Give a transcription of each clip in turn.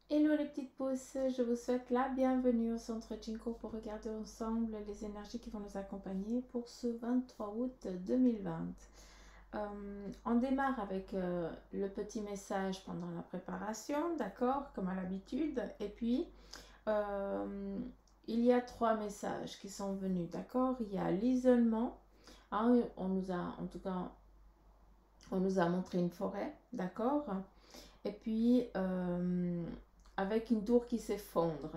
Hello les petites pousses, je vous souhaite la bienvenue au centre Jinko pour regarder ensemble les énergies qui vont nous accompagner pour ce 23 août 2020. On démarre avec le petit message pendant la préparation, d'accord, comme à l'habitude. Et puis, euh, il y a trois messages qui sont venus, d'accord. Il y a l'isolement. Hein, on nous a, en tout cas, on nous a montré une forêt, d'accord. Et puis, avec une tour qui s'effondre.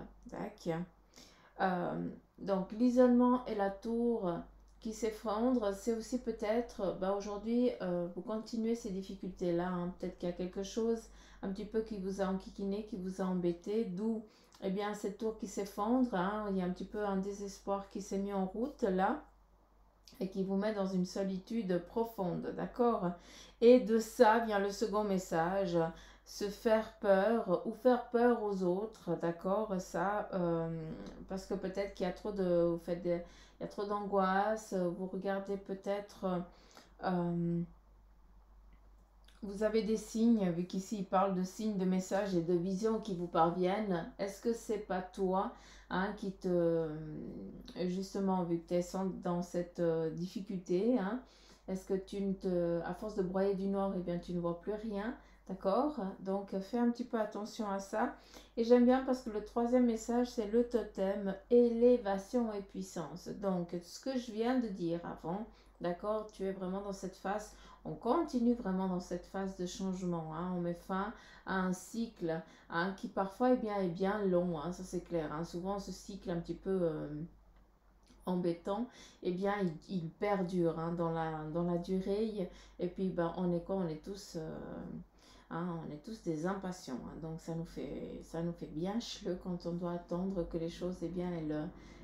Donc, l'isolement et la tour qui s'effondre, c'est aussi peut-être, aujourd'hui, vous continuez ces difficultés-là. Hein. Peut-être qu'il y a quelque chose un petit peu qui vous a enquiquiné, qui vous a embêté, d'où, eh bien, cette tour qui s'effondre. Hein. Il y a un petit peu un désespoir qui s'est mis en route là et qui vous met dans une solitude profonde, d'accord. Et de ça vient le second message, se faire peur ou faire peur aux autres, d'accord, ça, parce que peut-être qu'il y a trop de, vous faites des, il y a trop d'angoisse, vous regardez peut-être, euh, vous avez des signes, vu qu'ici il parle de signes, de messages et de visions qui vous parviennent. Est-ce que c'est pas toi, hein, qui te, justement, vu que tu es dans cette difficulté, hein, est-ce que tu ne te, à force de broyer du noir, eh bien tu ne vois plus rien, d'accord? Donc fais un petit peu attention à ça. Et j'aime bien parce que le troisième message, c'est le totem, élévation et puissance. Donc ce que je viens de dire avant, d'accord, tu es vraiment dans cette phase, on continue vraiment dans cette phase de changement. Hein. On met fin à un cycle, hein, qui parfois est bien long, hein, ça c'est clair. Hein. Souvent ce cycle un petit peu embêtant, eh bien il perdure, hein, dans la durée. Et puis ben, on est quoi? On est tous... hein, on est tous des impatients, hein. Donc ça nous fait bien chleux quand on doit attendre que les choses, eh bien,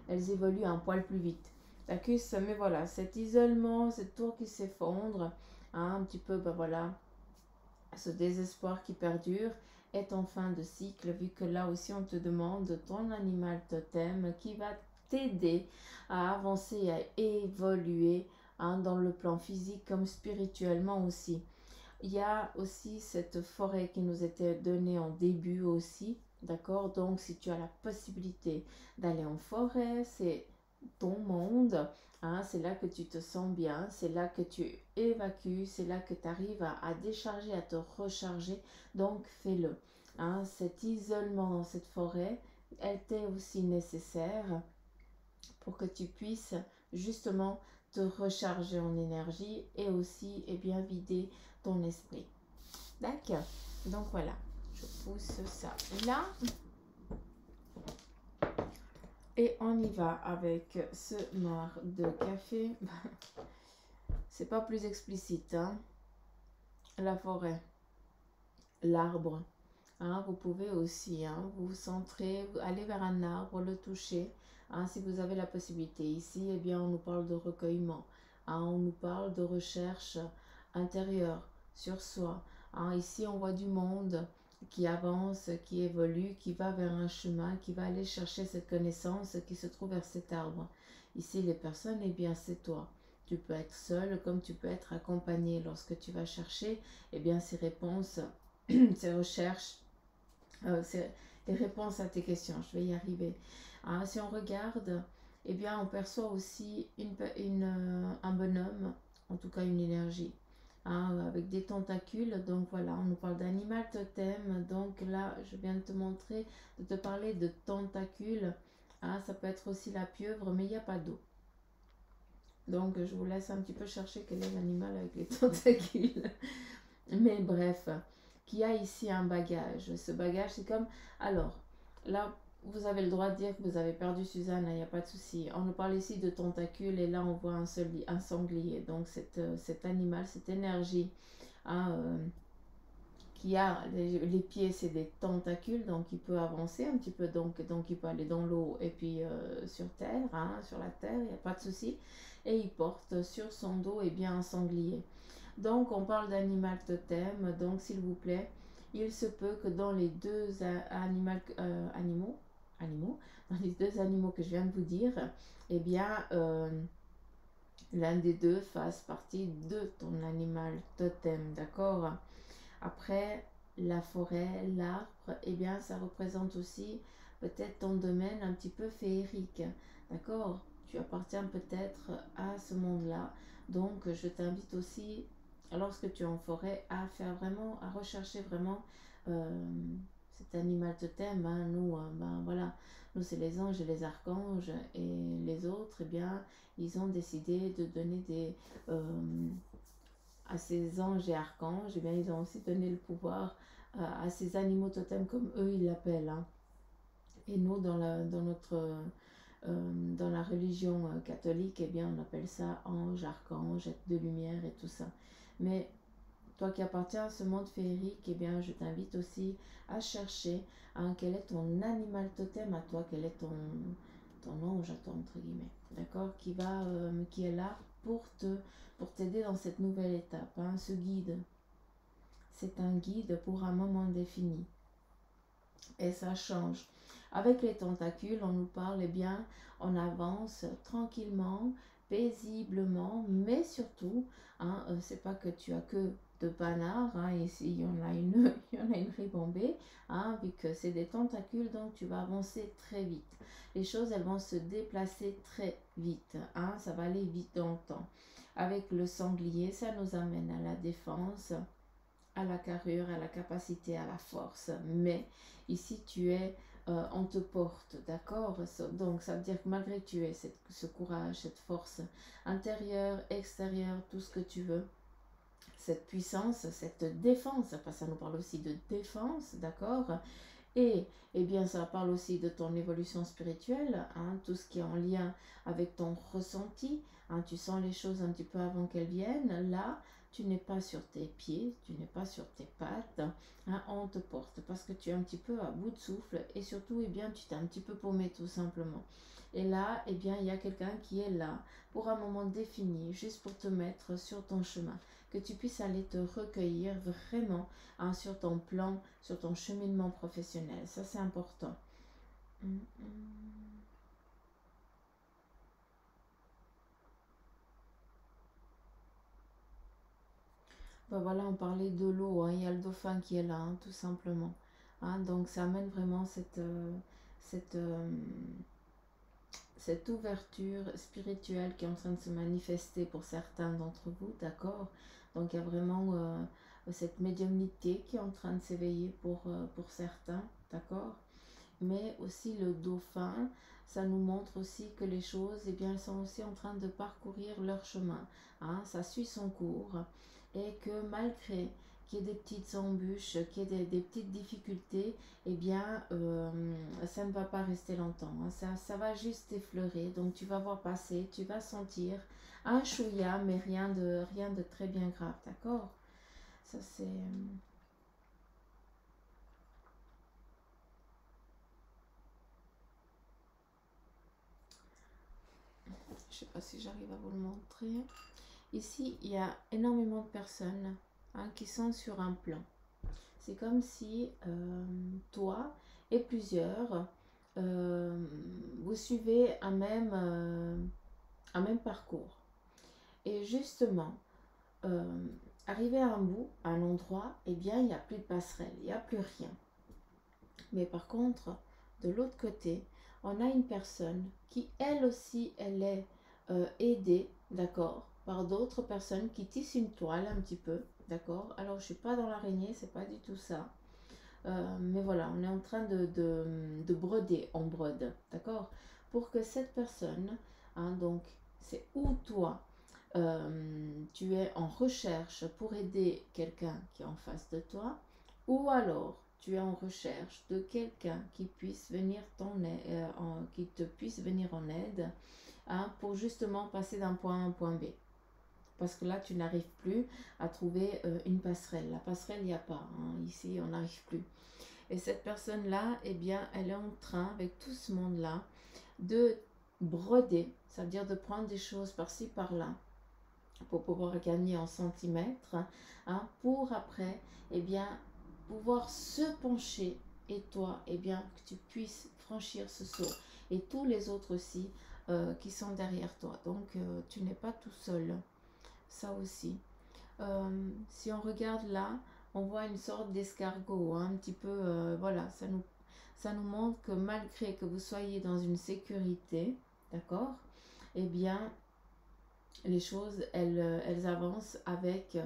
elles évoluent un poil plus vite. Mais voilà, cet isolement, cette tour qui s'effondre, hein, un petit peu, ben voilà, ce désespoir qui perdure est en fin de cycle, vu que là aussi on te demande ton animal totem qui va t'aider à avancer, à évoluer, hein, dans le plan physique comme spirituellement aussi. Il y a aussi cette forêt qui nous était donnée en début aussi, d'accord. Donc si tu as la possibilité d'aller en forêt, c'est ton monde, hein, c'est là que tu te sens bien, c'est là que tu évacues, c'est là que tu arrives à décharger, à te recharger, donc fais-le. Hein. Cet isolement dans cette forêt, elle t'est aussi nécessaire pour que tu puisses justement te recharger en énergie et aussi, eh bien, vider ton esprit. D'accord. Donc voilà, je pousse ça là. Et on y va avec ce noir de café. C'est pas plus explicite, hein. La forêt, l'arbre. Hein, vous pouvez aussi, hein, vous centrer, aller vers un arbre, le toucher, hein, si vous avez la possibilité. Ici, eh bien, on nous parle de recueillement, hein, on nous parle de recherche intérieure sur soi. Hein. Ici, on voit du monde qui avance, qui évolue, qui va vers un chemin, qui va aller chercher cette connaissance qui se trouve vers cet arbre. Ici, les personnes, eh bien, c'est toi. Tu peux être seul comme tu peux être accompagné lorsque tu vas chercher, eh bien, ces réponses, ces recherches, c'est les réponses à tes questions. Je vais y arriver. Hein, si on regarde, eh bien, on perçoit aussi un bonhomme, en tout cas une énergie, hein, avec des tentacules. Donc voilà, on nous parle d'animal totem. Donc là, je viens de te montrer, de te parler de tentacules. Hein, ça peut être aussi la pieuvre, mais il n'y a pas d'eau. Donc je vous laisse un petit peu chercher quel est l'animal avec les tentacules. Mais bref, qui a ici un bagage. Ce bagage, c'est comme... Alors, là, vous avez le droit de dire que vous avez perdu Suzanne, il n'y a pas de souci. On nous parle ici de tentacules et là, on voit un sanglier. Donc, cet animal, cette énergie, hein, qui a les pieds, c'est des tentacules, donc il peut avancer un petit peu, donc il peut aller dans l'eau et puis sur terre, hein, sur la terre, il n'y a pas de souci. Et il porte sur son dos, eh bien, un sanglier. Donc on parle d'animal totem, donc s'il vous plaît, il se peut que dans les deux animaux, dans les deux animaux que je viens de vous dire, eh bien, l'un des deux fasse partie de ton animal totem, d'accord. Après, la forêt, l'arbre, eh bien ça représente aussi peut-être ton domaine un petit peu féerique, d'accord? Tu appartiens peut-être à ce monde-là. Donc je t'invite aussi, lorsque tu es en forêt, à faire vraiment, à rechercher vraiment cet animal totem. Hein. Nous, ben voilà, nous c'est les anges et les archanges, et les autres, eh bien, ils ont décidé de donner des à ces anges et archanges, eh bien, ils ont aussi donné le pouvoir à ces animaux totems, comme eux ils l'appellent. Hein. Et nous, dans la religion catholique, eh bien, on appelle ça ange, archange, être de lumière et tout ça. Mais toi qui appartiens à ce monde féerique, eh bien, je t'invite aussi à chercher quel est ton animal totem à toi, quel est ton ange à toi, entre guillemets, d'accord, qui est là pour t'aider dans cette nouvelle étape. Hein. Ce guide, c'est un guide pour un moment défini. Et ça change. Avec les tentacules, on nous parle, eh bien, on avance tranquillement, paisiblement, mais surtout, hein, c'est pas que tu as que de panard, hein, ici il y en a une, il y en a une ribambée, hein, vu que c'est des tentacules, donc tu vas avancer très vite. Les choses, elles vont se déplacer très vite, hein, ça va aller vite dans le temps. Avec le sanglier, ça nous amène à la défense, à la carrure, à la capacité, à la force. Mais ici, on te porte, d'accord? Donc, ça veut dire que malgré que tu aies ce courage, cette force intérieure, extérieure, tout ce que tu veux, cette puissance, cette défense, parce que ça nous parle aussi de défense, d'accord? Et eh bien, ça parle aussi de ton évolution spirituelle, hein, tout ce qui est en lien avec ton ressenti. Hein, tu sens les choses un petit peu avant qu'elles viennent. Là, tu n'es pas sur tes pieds, tu n'es pas sur tes pattes. Hein, on te porte parce que tu es un petit peu à bout de souffle et surtout, eh bien, tu t'es un petit peu paumé tout simplement. Et là, eh bien, il y a quelqu'un qui est là pour un moment défini, juste pour te mettre sur ton chemin, que tu puisses aller te recueillir vraiment, hein, sur ton plan, sur ton cheminement professionnel. Ça, c'est important. Ben voilà, on parlait de l'eau, hein. Il y a le dauphin qui est là, hein, tout simplement. Hein, donc ça amène vraiment cette, euh, cette ouverture spirituelle qui est en train de se manifester pour certains d'entre vous, d'accord? Donc il y a vraiment cette médiumnité qui est en train de s'éveiller pour certains, d'accord? Mais aussi le dauphin, ça nous montre aussi que les choses, eh bien, elles sont aussi en train de parcourir leur chemin. Hein, ça suit son cours et que malgré qu'il y ait des petites embûches, qu'il y ait des petites difficultés, eh bien, ça ne va pas rester longtemps. Hein, ça va juste effleurer. Donc, tu vas voir passer, tu vas sentir un chouïa, mais rien de très bien grave, d'accord? Ça, c'est... Je sais pas si j'arrive à vous le montrer. Ici, il y a énormément de personnes, hein, qui sont sur un plan. C'est comme si toi et plusieurs, vous suivez un même parcours. Et justement, euh, arrivé à un bout, à un endroit, eh bien, il n'y a plus de passerelle, il n'y a plus rien. Mais par contre, de l'autre côté, on a une personne qui, elle aussi, elle est aidée, d'accord, par d'autres personnes qui tissent une toile un petit peu, d'accord. Alors, je ne suis pas dans l'araignée, c'est pas du tout ça. Mais voilà, on est en train de broder, on brode, d'accord, pour que cette personne, hein, donc, c'est où toi, tu es en recherche pour aider quelqu'un qui est en face de toi, ou alors tu es en recherche de quelqu'un qui puisse venir qui te puisse venir en aide, hein, pour justement passer d'un point A à un point B. Parce que là, tu n'arrives plus à trouver une passerelle. La passerelle, il n'y a pas. Hein. Ici, on n'arrive plus. Et cette personne-là, eh bien, elle est en train, avec tout ce monde-là, de broder. Ça veut dire de prendre des choses par-ci, par-là, pour pouvoir gagner en centimètres, hein, pour après, eh bien, pouvoir se pencher, et toi, eh bien, que tu puisses franchir ce saut, et tous les autres aussi qui sont derrière toi. Donc, tu n'es pas tout seul, ça aussi. Si on regarde là, on voit une sorte d'escargot, hein, un petit peu, voilà, ça nous montre que malgré que vous soyez dans une sécurité, d'accord, eh bien, les choses, elles avancent avec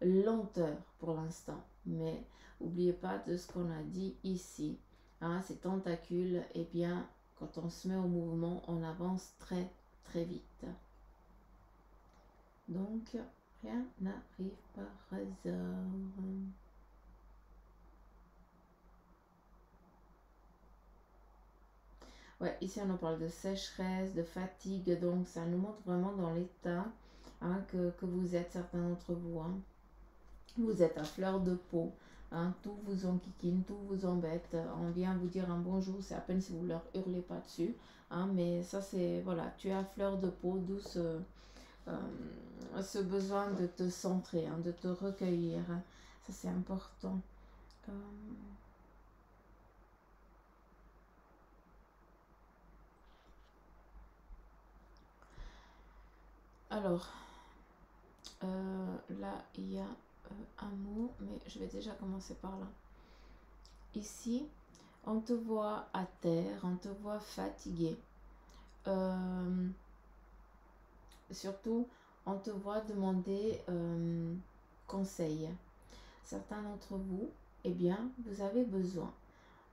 lenteur pour l'instant. Mais n'oubliez pas de ce qu'on a dit ici. Hein, ces tentacules, eh bien, quand on se met au mouvement, on avance très, très vite. Donc, rien n'arrive par hasard. Ouais, ici on en parle de sécheresse, de fatigue, donc ça nous montre vraiment dans l'état, hein, que vous êtes, certains d'entre vous. Hein. Vous êtes à fleur de peau, hein, tout vous enquiquine, tout vous embête. On vient vous dire un bonjour, c'est à peine si vous leur hurlez pas dessus. Hein, mais ça c'est, voilà, tu es à fleur de peau, d'où ce besoin de te centrer, hein, de te recueillir. Hein. Ça c'est important. Alors, là il y a un mot, mais je vais déjà commencer par là. Ici, on te voit à terre, on te voit fatigué. Surtout, on te voit demander conseil. Certains d'entre vous, eh bien, vous avez besoin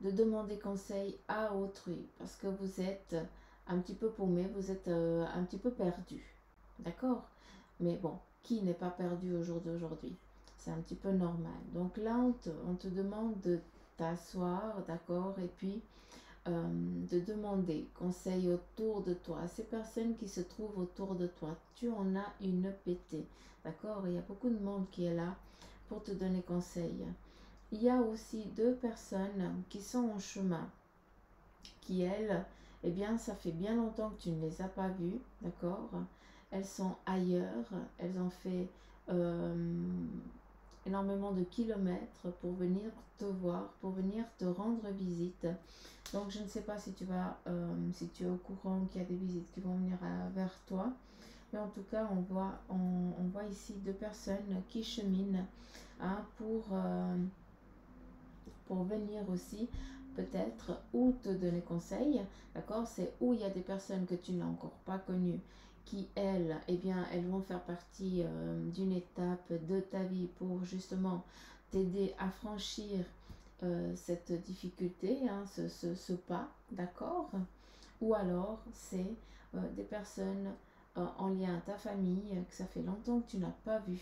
de demander conseil à autrui parce que vous êtes un petit peu paumé, vous êtes un petit peu perdu. D'accord? Mais bon, qui n'est pas perdu au jour d'aujourd'hui? C'est un petit peu normal. Donc là, on te demande de t'asseoir, d'accord? Et puis de demander conseil autour de toi, à ces personnes qui se trouvent autour de toi. Tu en as une pétée, d'accord? Il y a beaucoup de monde qui est là pour te donner conseil. Il y a aussi deux personnes qui sont en chemin, qui elles, eh bien, ça fait bien longtemps que tu ne les as pas vues, d'accord? Elles sont ailleurs, elles ont fait énormément de kilomètres pour venir te voir, pour venir te rendre visite. Donc je ne sais pas si tu vas, si tu es au courant qu'il y a des visites qui vont venir vers toi. Mais en tout cas, on voit ici deux personnes qui cheminent, hein, pour venir aussi peut-être ou te donner conseil. D'accord? C'est où il y a des personnes que tu n'as encore pas connues qui, elles, eh bien, elles vont faire partie d'une étape de ta vie pour justement t'aider à franchir cette difficulté, hein, ce pas, d'accord? Ou alors c'est des personnes en lien à ta famille que ça fait longtemps que tu n'as pas vu,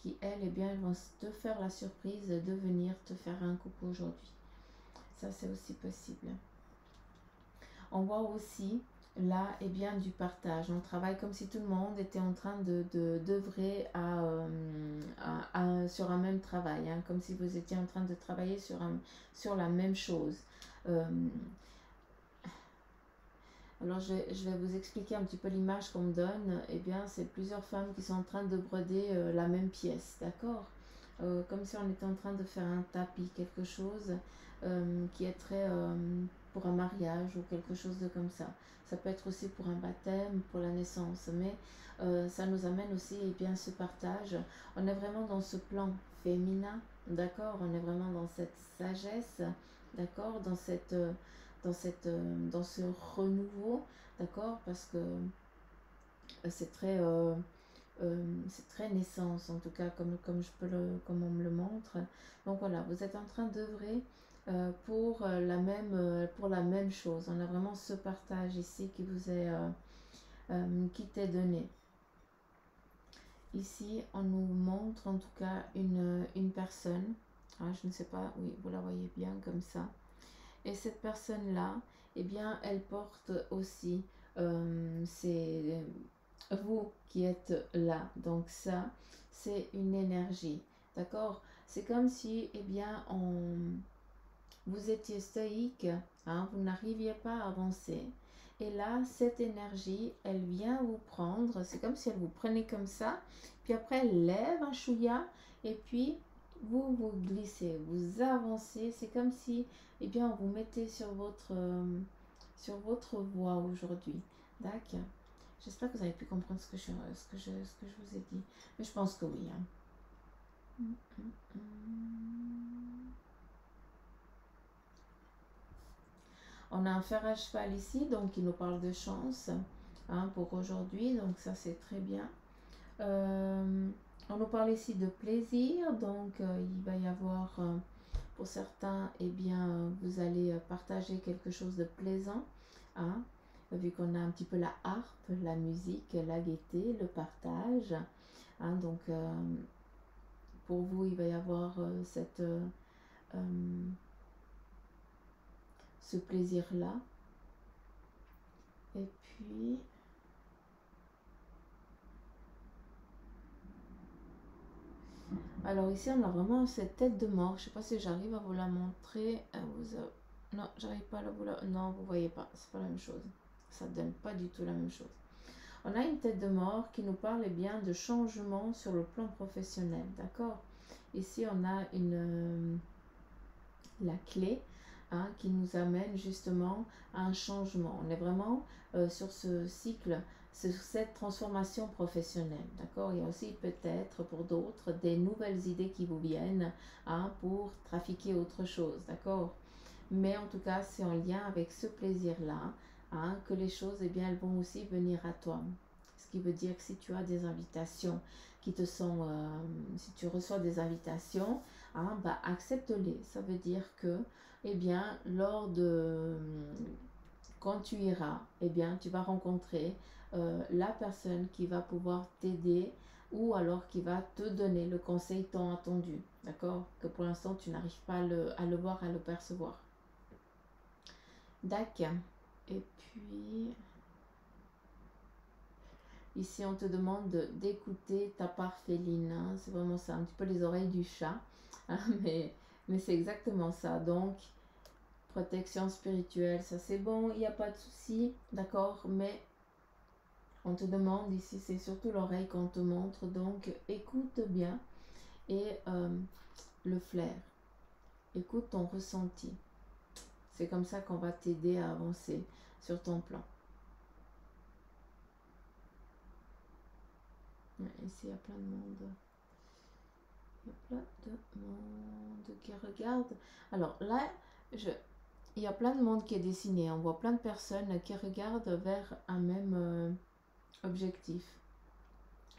qui elles, eh bien, elles vont te faire la surprise de venir te faire un coucou aujourd'hui. Ça c'est aussi possible. On voit aussi là, eh bien, du partage. On travaille comme si tout le monde était en train d'œuvrer sur un même travail, hein, comme si vous étiez en train de travailler sur la même chose. Alors je vais vous expliquer un petit peu l'image qu'on me donne. Eh bien, c'est plusieurs femmes qui sont en train de broder la même pièce, d'accord? Comme si on était en train de faire un tapis, quelque chose qui est très pour un mariage ou quelque chose de comme ça. Ça peut être aussi pour un baptême, pour la naissance, mais ça nous amène aussi eh bien, ce partage. On est vraiment dans ce plan féminin, d'accord? On est vraiment dans cette sagesse, d'accord? Dans ce renouveau, d'accord? Parce que c'est très naissance, en tout cas, comme on me le montre. Donc voilà, vous êtes en train d'œuvrer pour la même chose. On a vraiment ce partage ici qui t'est donné. Ici, on nous montre en tout cas une personne. Ah, je ne sais pas, oui, vous la voyez bien comme ça. Et cette personne-là, eh bien, elle porte aussi, c'est vous qui êtes là. Donc ça, c'est une énergie. D'accord? C'est comme si, eh bien, vous étiez stoïque, hein, vous n'arriviez pas à avancer. Et là, cette énergie, elle vient vous prendre. C'est comme si elle vous prenait comme ça. Puis après, elle lève un chouïa. Et puis, vous glissez, vous avancez. C'est comme si, eh bien, on vous mettait sur votre voie aujourd'hui. D'accord? J'espère que vous avez pu comprendre ce que je vous ai dit. Mais je pense que oui. Hein. On a un fer à cheval ici, donc il nous parle de chance hein, pour aujourd'hui, donc ça c'est très bien. On nous parle ici de plaisir, donc il va y avoir pour certains, eh bien, vous allez partager quelque chose de plaisant, hein, vu qu'on a un petit peu la harpe, la musique, la gaieté, le partage. Hein, donc, pour vous, il va y avoir ce plaisir-là. Et puis... Alors ici, on a vraiment cette tête de mort. Je ne sais pas si j'arrive à vous la montrer. Non, j'arrive pas à vous la... Non, vous voyez pas. C'est pas la même chose. Ça ne donne pas du tout la même chose. On a une tête de mort qui nous parle eh bien de changement sur le plan professionnel. D'accord? Ici, on a la clé hein, qui nous amène justement à un changement. On est vraiment sur ce cycle, sur cette transformation professionnelle. D'accord? Il y a aussi peut-être pour d'autres des nouvelles idées qui vous viennent hein, pour trafiquer autre chose. D'accord? Mais en tout cas, c'est en lien avec ce plaisir-là hein, que les choses, eh bien, elles vont aussi venir à toi. Ce qui veut dire que si tu as des invitations qui te sont, si tu reçois des invitations, hein, bah, accepte-les. Ça veut dire que, eh bien, quand tu iras, eh bien, tu vas rencontrer la personne qui va pouvoir t'aider ou alors qui va te donner le conseil tant attendu. D'accord? Que pour l'instant, tu n'arrives pas à le voir, à le percevoir. D'accord. Et puis, ici, on te demande d'écouter ta part féline. Hein. C'est vraiment ça, un petit peu les oreilles du chat. Hein, mais c'est exactement ça. Donc, protection spirituelle, ça c'est bon, il n'y a pas de souci. D'accord? Mais on te demande ici, c'est surtout l'oreille qu'on te montre. Donc, écoute bien. Et le flair. Écoute ton ressenti. C'est comme ça qu'on va t'aider à avancer sur ton plan. Ici, il y a plein de monde. Il y a plein de monde qui regarde. Alors là, il y a plein de monde qui est dessiné. On voit plein de personnes qui regardent vers un même objectif.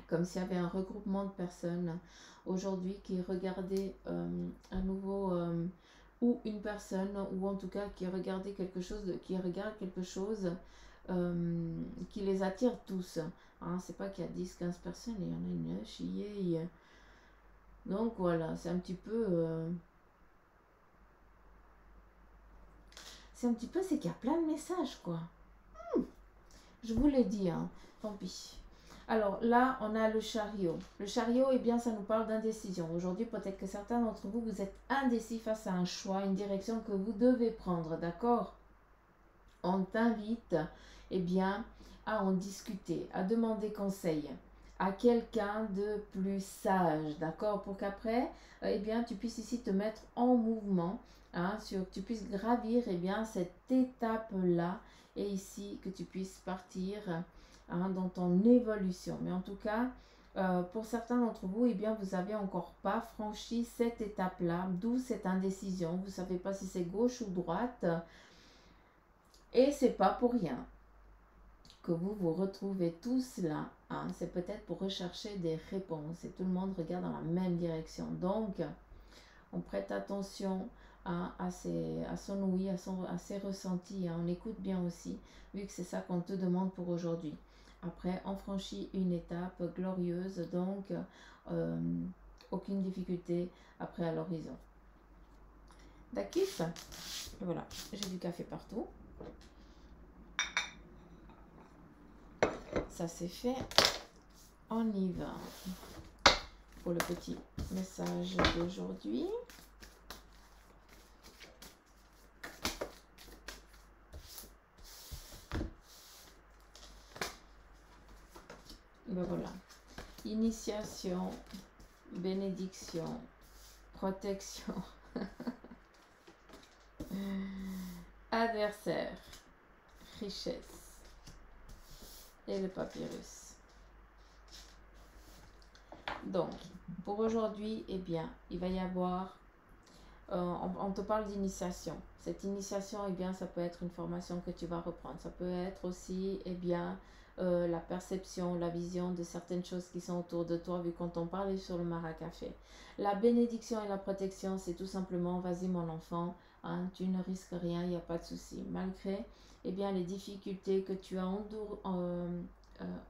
Comme s'il y avait un regroupement de personnes aujourd'hui qui regardaient un nouveau... ou une personne, ou en tout cas qui regardait quelque chose, qui regarde quelque chose qui les attire tous. Hein, c'est pas qu'il y a 10-15 personnes, il y en a une chier. Donc voilà, c'est un petit peu... c'est qu'il y a plein de messages, quoi. Je vous l'ai dit, hein, tant pis. Alors là, on a le chariot. Le chariot, eh bien, ça nous parle d'indécision. Aujourd'hui, peut-être que certains d'entre vous, vous êtes indécis face à un choix, une direction que vous devez prendre, d'accord? On t'invite, eh bien, à en discuter, à demander conseil à quelqu'un de plus sage, d'accord? Pour qu'après, eh bien, tu puisses ici te mettre en mouvement, hein, que tu puisses gravir, eh bien, cette étape-là, et ici, que tu puisses partir hein, dans ton évolution. Mais en tout cas, pour certains d'entre vous, eh bien, vous n'avez encore pas franchi cette étape-là, d'où cette indécision. Vous ne savez pas si c'est gauche ou droite. Et c'est pas pour rien que vous vous retrouvez tous là. Hein. C'est peut-être pour rechercher des réponses. Et tout le monde regarde dans la même direction. Donc, on prête attention à son ouïe, à ses ressentis. Hein. On écoute bien aussi, vu que c'est ça qu'on te demande pour aujourd'hui. Après, on franchit une étape glorieuse, donc aucune difficulté après à l'horizon. D'accord. Voilà, j'ai du café partout. Ça c'est fait. On y va pour le petit message d'aujourd'hui. Ben voilà. Initiation, bénédiction, protection, adversaire, richesse et le papyrus. Donc, pour aujourd'hui, eh bien, il va y avoir, on te parle d'initiation. Cette initiation, eh bien, ça peut être une formation que tu vas reprendre. Ça peut être aussi, eh bien, la perception, la vision de certaines choses qui sont autour de toi, vu qu'on t'en parlait sur le Maracafé. La bénédiction et la protection, c'est tout simplement, vas-y mon enfant, hein, tu ne risques rien, il n'y a pas de souci. Malgré, eh bien, les difficultés que tu as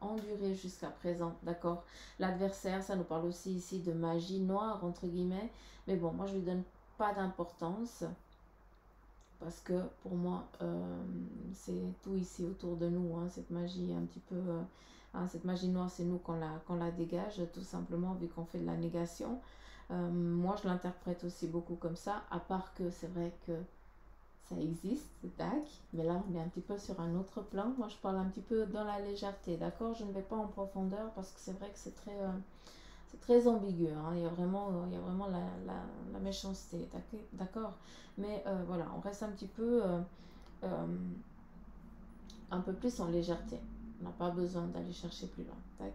endurées jusqu'à présent, d'accord. L'adversaire, ça nous parle aussi ici de magie noire, entre guillemets. Mais bon, moi, je lui donne pas d'importance parce que pour moi c'est tout ici autour de nous, hein, cette magie un petit peu hein, cette magie noire, c'est nous qu'on la dégage tout simplement, vu qu'on fait de la négation. Moi je l'interprète aussi beaucoup comme ça, à part que c'est vrai que ça existe, tac, mais là on est un petit peu sur un autre plan. Moi je parle un petit peu dans la légèreté, d'accord, je ne vais pas en profondeur parce que c'est vrai que c'est très ambigu, hein. Il y a vraiment la méchanceté, d'accord. Mais voilà, on reste euh, un peu plus en légèreté. On n'a pas besoin d'aller chercher plus loin. Tac.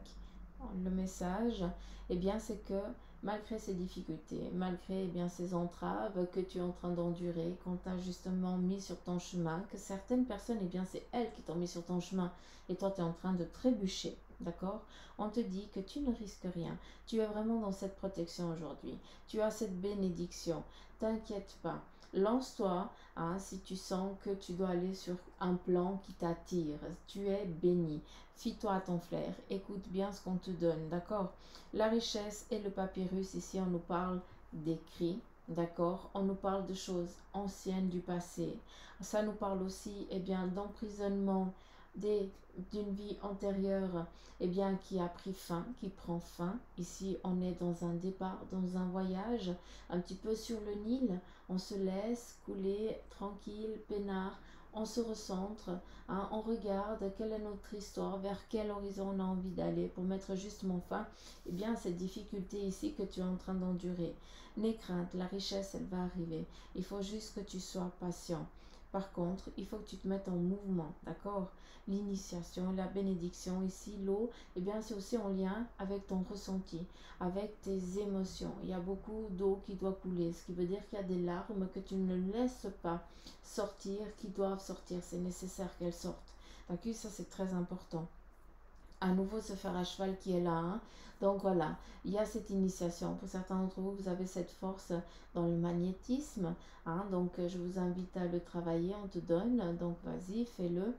Le message, eh bien, c'est que malgré ces difficultés, malgré eh bien, ces entraves que tu es en train d'endurer, qu'on t'a justement mis sur ton chemin, que certaines personnes, eh bien, c'est elles qui t'ont mis sur ton chemin et toi, tu es en train de trébucher. D'accord. On te dit que tu ne risques rien. Tu es vraiment dans cette protection aujourd'hui. Tu as cette bénédiction. T'inquiète pas. Lance-toi, hein, si tu sens que tu dois aller sur un plan qui t'attire. Tu es béni. Fie-toi à ton flair. Écoute bien ce qu'on te donne. D'accord. La richesse et le papyrus, ici, on nous parle d'écrits. D'accord. On nous parle de choses anciennes du passé. Ça nous parle aussi, eh bien, d'emprisonnement d'une vie antérieure, eh bien, qui a pris fin, qui prend fin. Ici, on est dans un départ, dans un voyage, un petit peu sur le Nil. On se laisse couler tranquille, peinard. On se recentre, hein, on regarde quelle est notre histoire, vers quel horizon on a envie d'aller pour mettre justement fin, eh bien, cette difficulté ici que tu es en train d'endurer. N'aie crainte, la richesse, elle va arriver. Il faut juste que tu sois patient. Par contre, il faut que tu te mettes en mouvement, d'accord? L'initiation, la bénédiction, ici, l'eau, eh bien, c'est aussi en lien avec ton ressenti, avec tes émotions. Il y a beaucoup d'eau qui doit couler, ce qui veut dire qu'il y a des larmes que tu ne laisses pas sortir, qui doivent sortir. C'est nécessaire qu'elles sortent. D'accord? Ça, c'est très important. À nouveau, ce fer à cheval qui est là, hein. Donc voilà, il y a cette initiation. Pour certains d'entre vous, vous avez cette force dans le magnétisme, hein. Donc je vous invite à le travailler, on te donne. Donc vas-y, fais-le.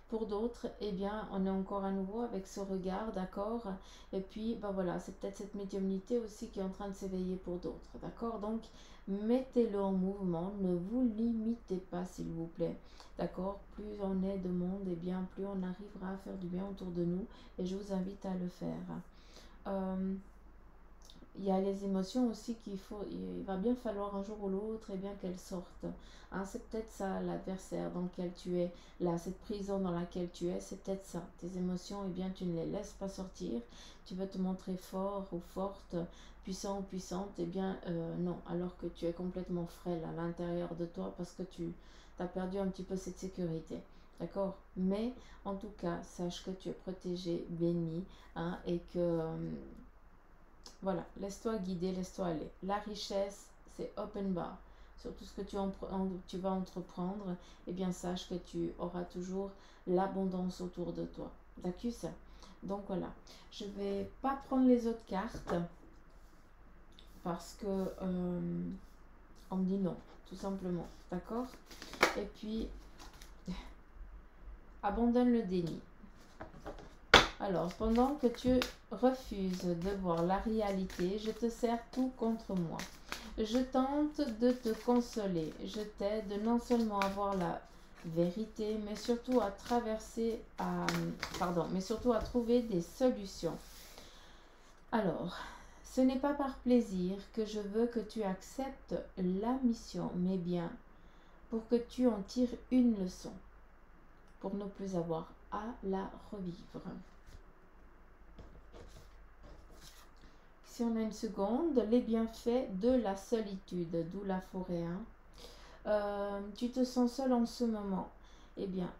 Pour d'autres, eh bien, on est encore à nouveau avec ce regard, d'accord. Et puis, ben voilà, c'est peut-être cette médiumnité aussi qui est en train de s'éveiller pour d'autres, d'accord. Donc, mettez-le en mouvement, ne vous limitez pas, s'il vous plaît, d'accord. Plus on est de monde, eh bien, plus on arrivera à faire du bien autour de nous. Et je vous invite à le faire. Il y a les émotions aussi il va bien falloir un jour ou l'autre et bien qu'elles sortent. Hein, c'est peut-être ça l'adversaire dans lequel tu es, là, cette prison dans laquelle tu es, c'est peut-être ça. Tes émotions, et bien tu ne les laisses pas sortir. Tu veux te montrer fort ou forte, puissant ou puissante, et bien non, alors que tu es complètement frêle à l'intérieur de toi parce que tu as perdu un petit peu cette sécurité. D'accord. Mais en tout cas, sache que tu es protégé, béni, hein, et que voilà, laisse-toi guider, laisse-toi aller. La richesse, c'est open bar. Sur tout ce que tu vas entreprendre, eh bien sache que tu auras toujours l'abondance autour de toi. D'accord? Donc voilà, je vais pas prendre les autres cartes parce que on me dit non, tout simplement. D'accord? Et puis, abandonne le déni. Alors, pendant que tu refuses de voir la réalité, je te sers tout contre moi. Je tente de te consoler. Je t'aide non seulement à voir la vérité, mais surtout à mais surtout à trouver des solutions. Alors, ce n'est pas par plaisir que je veux que tu acceptes la mission, mais bien pour que tu en tires une leçon, pour ne plus avoir à la revivre. Si on a une seconde, les bienfaits de la solitude, d'où la forêt. Hein. Tu te sens seul en ce moment. Eh bien,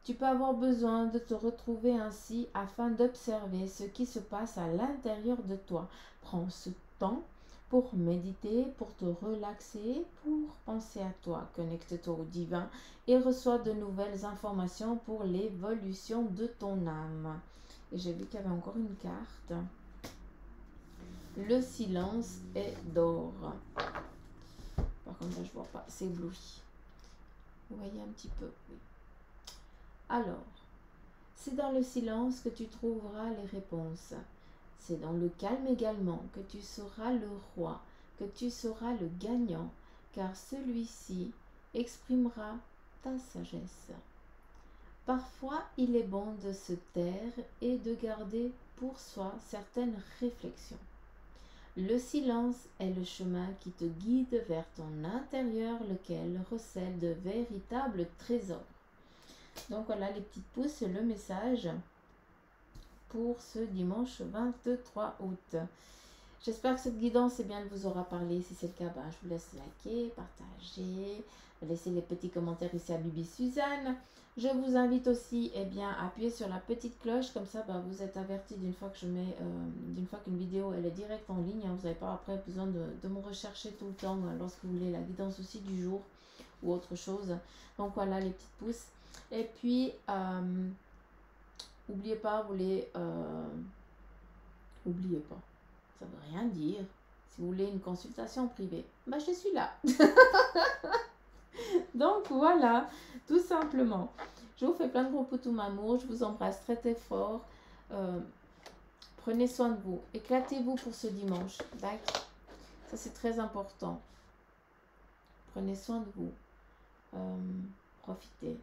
tu peux avoir besoin de te retrouver ainsi afin d'observer ce qui se passe à l'intérieur de toi. Prends ce temps pour méditer, pour te relaxer, pour penser à toi. Connecte-toi au divin et reçois de nouvelles informations pour l'évolution de ton âme. Et j'ai vu qu'il y avait encore une carte. Le silence est d'or. Par contre, là, je vois pas. C'est ébloui. Vous voyez un petit peu, oui. Alors, c'est dans le silence que tu trouveras les réponses. C'est dans le calme également que tu seras le roi, que tu seras le gagnant, car celui-ci exprimera ta sagesse. Parfois, il est bon de se taire et de garder pour soi certaines réflexions. Le silence est le chemin qui te guide vers ton intérieur, lequel recèle de véritables trésors. Donc voilà les petites pouces, c'est le message pour ce dimanche 23 août. J'espère que cette guidance bien vous aura parlé. Si c'est le cas, je vous laisse liker, partager, laisser les petits commentaires ici à Bibi Suzanne. Je vous invite aussi à appuyer sur la petite cloche, comme ça vous êtes averti d'une fois que je mets, d'une fois qu'une vidéo elle est direct en ligne. Vous n'avez pas après besoin de me rechercher tout le temps lorsque vous voulez la guidance aussi du jour ou autre chose. Donc voilà les petites pouces. Et puis n'oubliez pas, oubliez pas, ça veut rien dire. Si vous voulez une consultation privée, je suis là. Donc voilà, tout simplement. Je vous fais plein de gros poutous m'amour. Je vous embrasse très très fort. Prenez soin de vous. Éclatez-vous pour ce dimanche. D'accord? Ça c'est très important. Prenez soin de vous. Profitez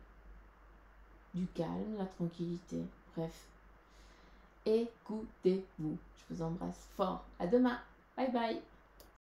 du calme, la tranquillité. Bref. Écoutez-vous. Je vous embrasse fort. À demain. Bye bye.